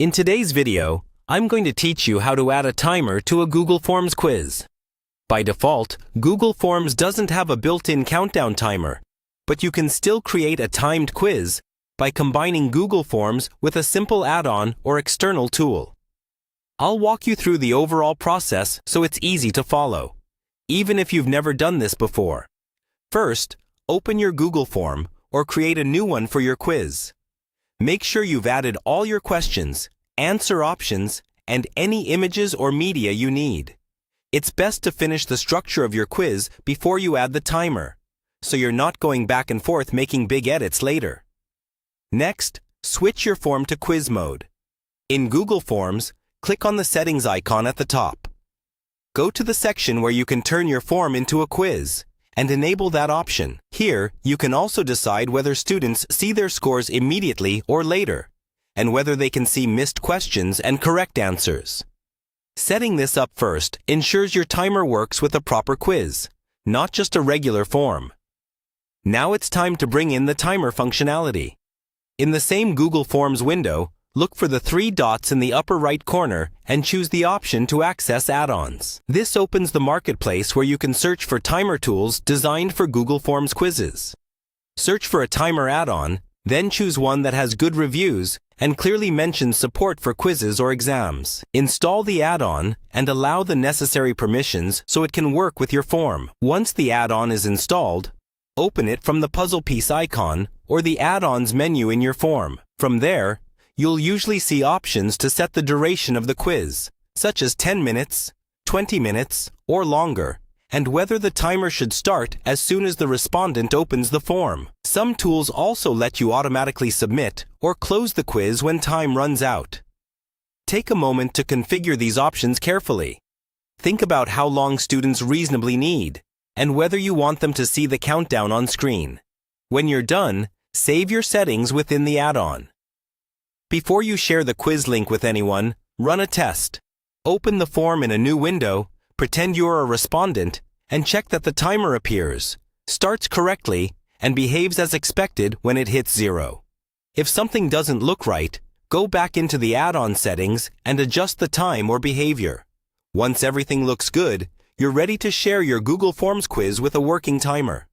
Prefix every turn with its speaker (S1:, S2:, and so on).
S1: In today's video, I'm going to teach you how to add a timer to a Google Forms quiz. By default, Google Forms doesn't have a built-in countdown timer, but you can still create a timed quiz by combining Google Forms with a simple add-on or external tool. I'll walk you through the overall process so it's easy to follow, even if you've never done this before. First, open your Google form or create a new one for your quiz. Make sure you've added all your questions, answer options, and any images or media you need. It's best to finish the structure of your quiz before you add the timer, so you're not going back and forth making big edits later. Next, switch your form to quiz mode. In Google Forms, click on the settings icon at the top. Go to the section where you can turn your form into a quiz and enable that option. Here, you can also decide whether students see their scores immediately or later, and whether they can see missed questions and correct answers. Setting this up first ensures your timer works with a proper quiz, not just a regular form. Now it's time to bring in the timer functionality. In the same Google Forms window, look for the three dots in the upper right corner and choose the option to access add-ons. This opens the marketplace where you can search for timer tools designed for Google Forms quizzes. Search for a timer add-on, then choose one that has good reviews and clearly mentions support for quizzes or exams. Install the add-on and allow the necessary permissions so it can work with your form. Once the add-on is installed, open it from the puzzle piece icon or the add-ons menu in your form. From there, you'll usually see options to set the duration of the quiz, such as 10 minutes, 20 minutes, or longer, and whether the timer should start as soon as the respondent opens the form. Some tools also let you automatically submit or close the quiz when time runs out. Take a moment to configure these options carefully. Think about how long students reasonably need, and whether you want them to see the countdown on screen. When you're done, save your settings within the add-on. Before you share the quiz link with anyone, run a test. Open the form in a new window, pretend you're a respondent, and check that the timer appears, starts correctly, and behaves as expected when it hits 0. If something doesn't look right, go back into the add-on settings and adjust the time or behavior. Once everything looks good, you're ready to share your Google Forms quiz with a working timer.